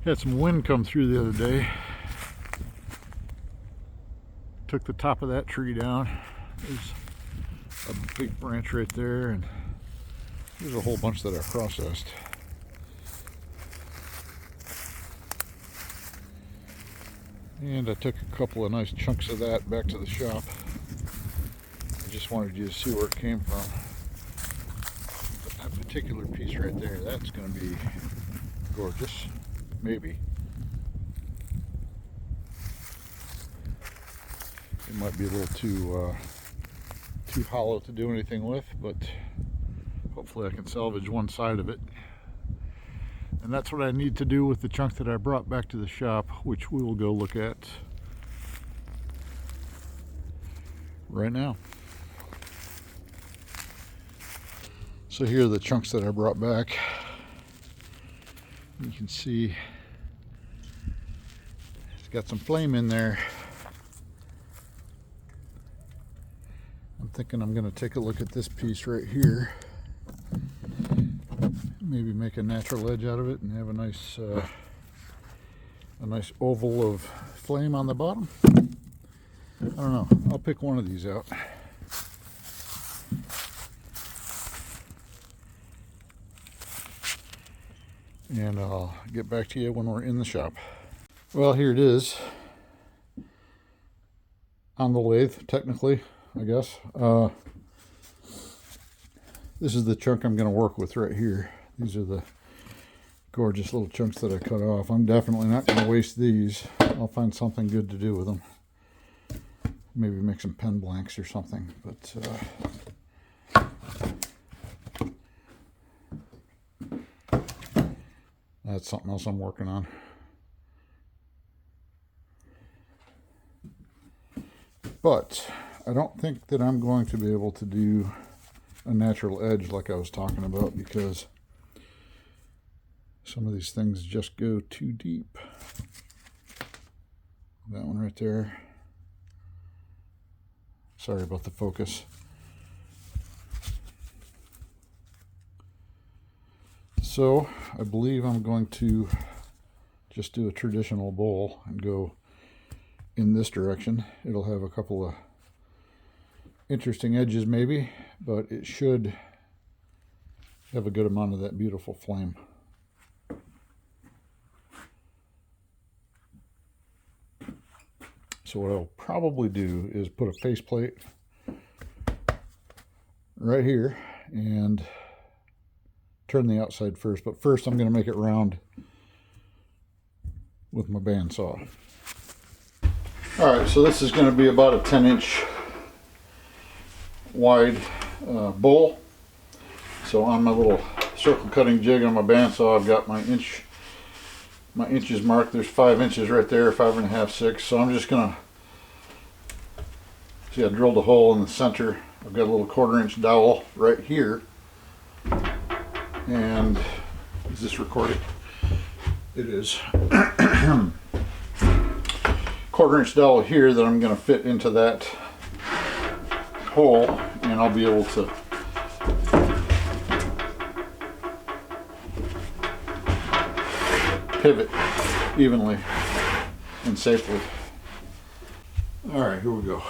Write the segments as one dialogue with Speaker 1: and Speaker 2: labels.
Speaker 1: Had some wind come through the other day. Took the top of that tree down. There's a big branch right there, and there's a whole bunch that I processed. And I took a couple of nice chunks of that back to the shop. I just wanted you to see where it came from. But that particular piece right there, that's going to be gorgeous. Maybe. It might be a little too hollow to do anything with, but hopefully I can salvage one side of it. And that's what I need to do with the chunk that I brought back to the shop, which we will go look at right now. So here are the chunks that I brought back. You can see it's got some flame in there. I'm thinking I'm going to take a look at this piece right here. Maybe make a natural edge out of it and have a nice oval of flame on the bottom. I don't know. I'll pick one of these out. And I'll get back to you when we're in the shop. Well, here it is. On the lathe, technically, I guess. This is the chunk I'm going to work with right here. These are the gorgeous little chunks that I cut off. I'm definitely not going to waste these. I'll find something good to do with them. Maybe make some pen blanks or something. But that's something else I'm working on. But I don't think that I'm going to be able to do a natural edge like I was talking about, because some of these things just go too deep. That one right there. Sorry about the focus. So I believe I'm going to just do a traditional bowl and go in this direction. It'll have a couple of interesting edges maybe, but it should have a good amount of that beautiful flame. So what I'll probably do is put a faceplate right here and turn the outside first, but first I'm going to make it round with my bandsaw. Alright, so this is going to be about a 10-inch wide bowl. So on my little circle cutting jig on my bandsaw, I've got my inches marked. There's 5 inches right there, 5.5, 6. So I'm just gonna see, I drilled a hole in the center. I've got a little 1/4-inch dowel right here. And is this recording? It is. 1/4-inch dowel here that I'm gonna fit into that hole, and I'll be able to pivot evenly and safely. All right, here we go.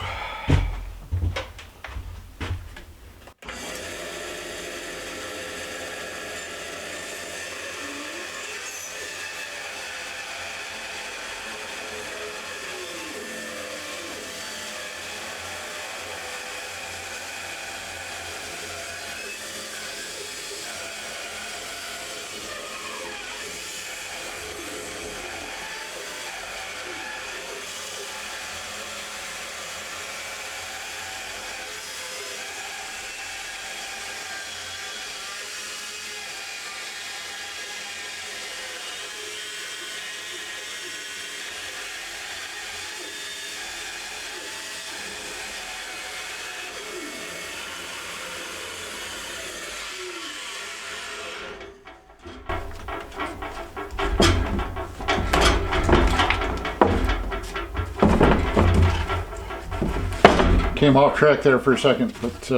Speaker 1: Came off track there for a second, but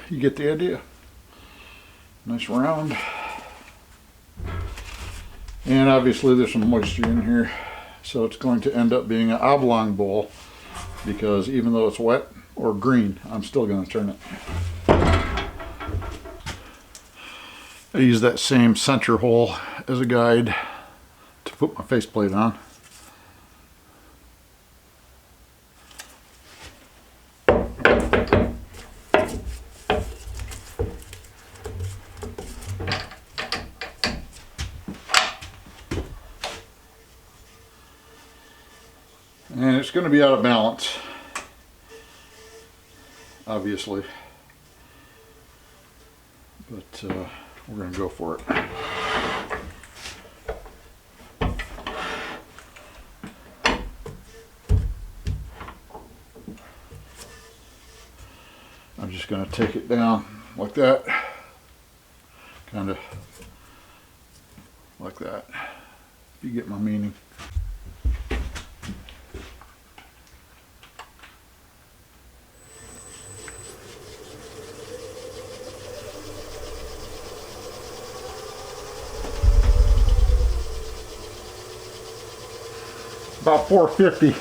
Speaker 1: you get the idea. Nice round. And obviously there's some moisture in here, so it's going to end up being an oblong bowl, because even though it's wet or green, I'm still going to turn it. I use that same center hole as a guide to put my faceplate on. And it's going to be out of balance, obviously, but we're going to go for it. I'm just going to take it down like that, kind of like that, if you get my meaning. About 450.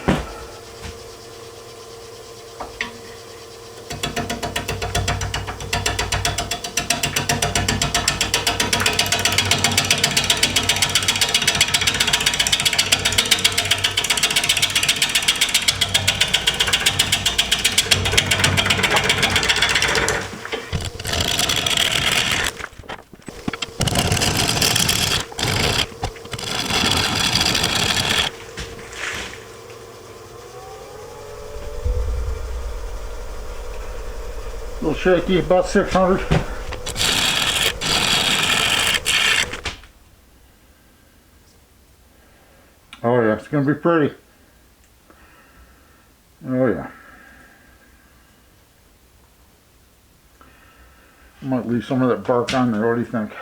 Speaker 1: A little shaky, about 600. Oh yeah, it's going to be pretty. Oh yeah. I might leave some of that bark on there. What do you think?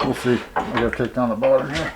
Speaker 1: We'll see. I gotta take down the bottom here.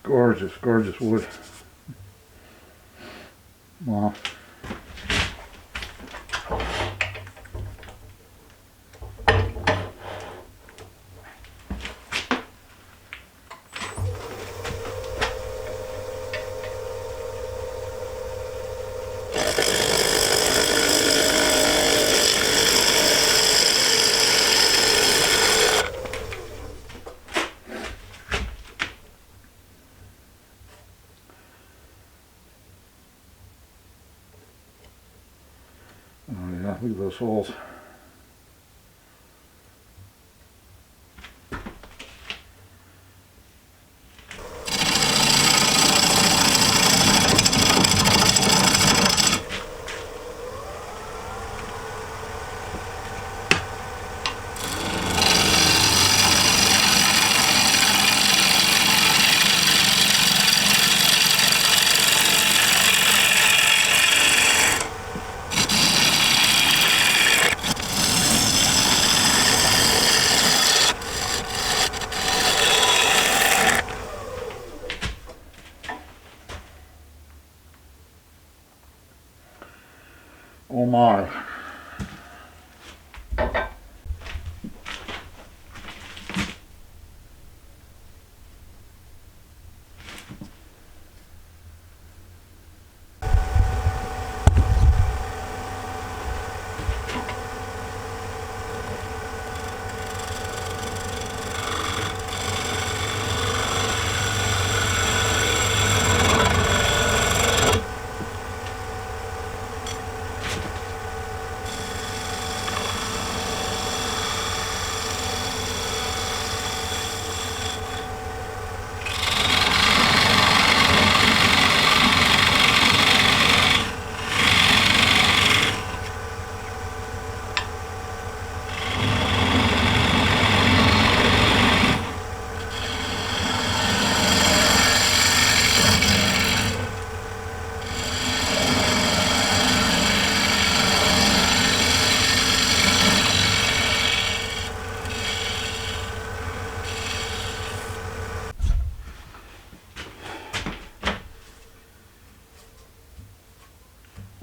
Speaker 1: Gorgeous, gorgeous wood. Wow. Oh yeah, look at those holes. Oh my.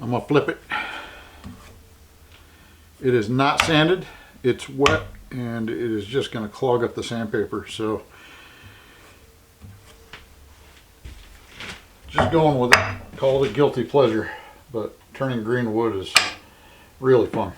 Speaker 1: I'm gonna flip it. It is not sanded, it's wet, and it is just gonna clog up the sandpaper. So just going with it. Call it a guilty pleasure, but turning green wood is really fun.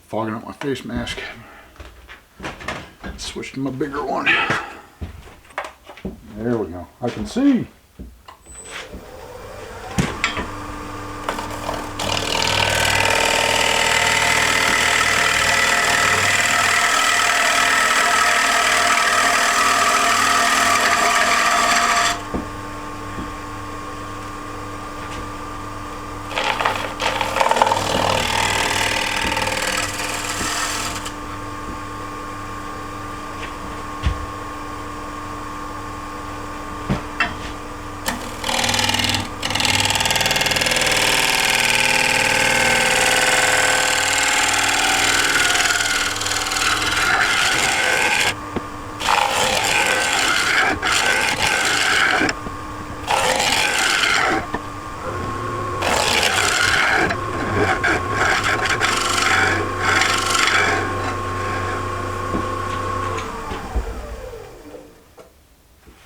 Speaker 1: Fogging up my face mask. Switch to my bigger one. There we go. I can see.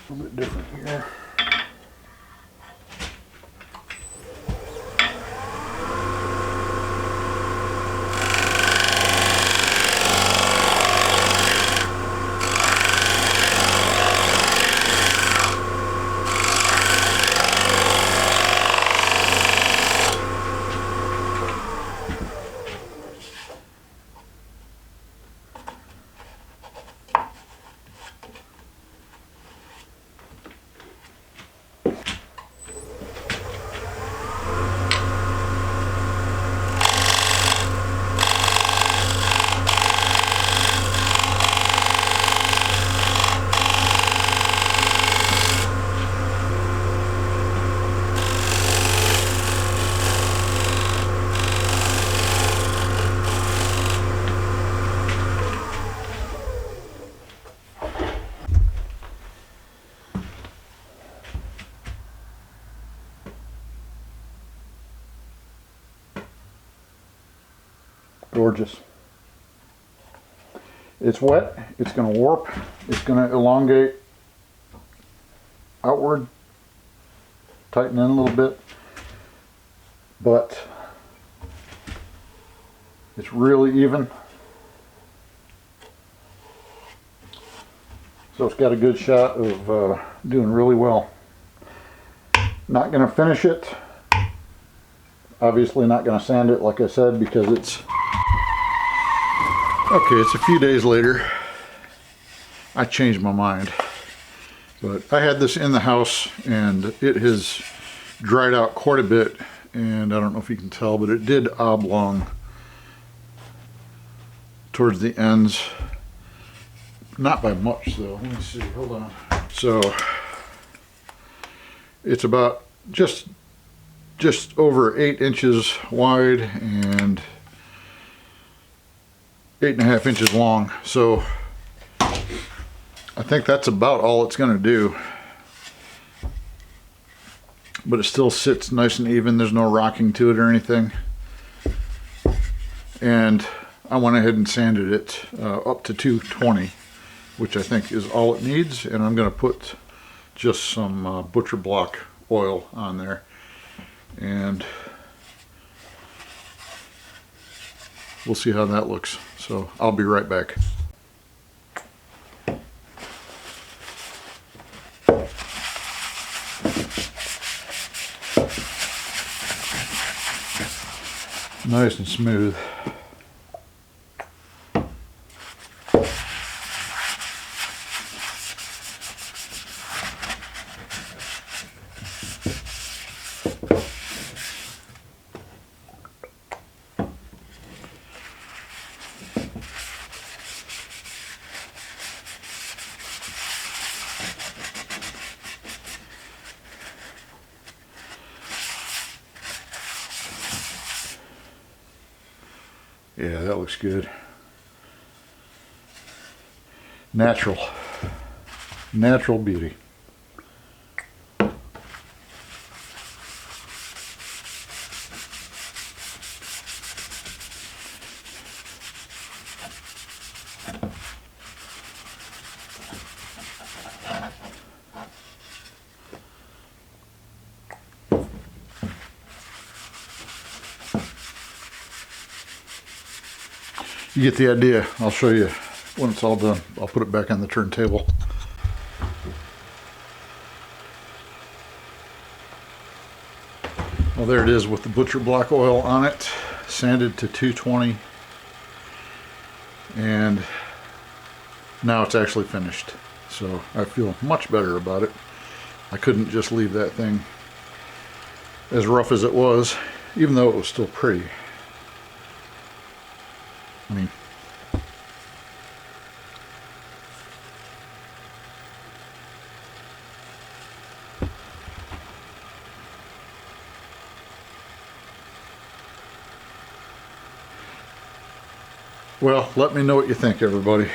Speaker 1: A little bit different here. Gorgeous. It's wet, it's going to warp, it's going to elongate outward, tighten in a little bit, but it's really even. So it's got a good shot of doing really well. Not going to finish it. Obviously not going to sand it like I said because it's Okay, it's a few days later. I changed my mind. But I had this in the house and it has dried out quite a bit, and I don't know if you can tell, but it did oblong towards the ends. Not by much though. Let me see, hold on. So it's about just over 8 inches wide and 8.5 inches long. So I think that's about all it's going to do. But it still sits nice and even. There's no rocking to it or anything. And I went ahead and sanded it up to 220, which I think is all it needs. And I'm going to put just some butcher block oil on there. And we'll see how that looks. So I'll be right back. Nice and smooth. Yeah, that looks good. Natural beauty. You get the idea. I'll show you when it's all done. I'll put it back on the turntable. Well, there it is with the butcher block oil on it, sanded to 220, and now it's actually finished. So I feel much better about it. I couldn't just leave that thing as rough as it was, even though it was still pretty. I mean, well, let me know what you think, everybody.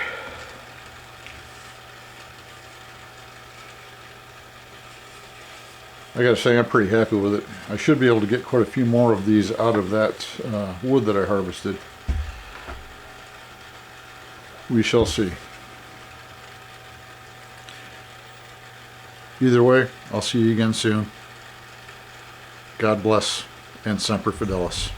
Speaker 1: I gotta say, I'm pretty happy with it. I should be able to get quite a few more of these out of that wood that I harvested. We shall see. Either way, I'll see you again soon. God bless, and Semper Fidelis.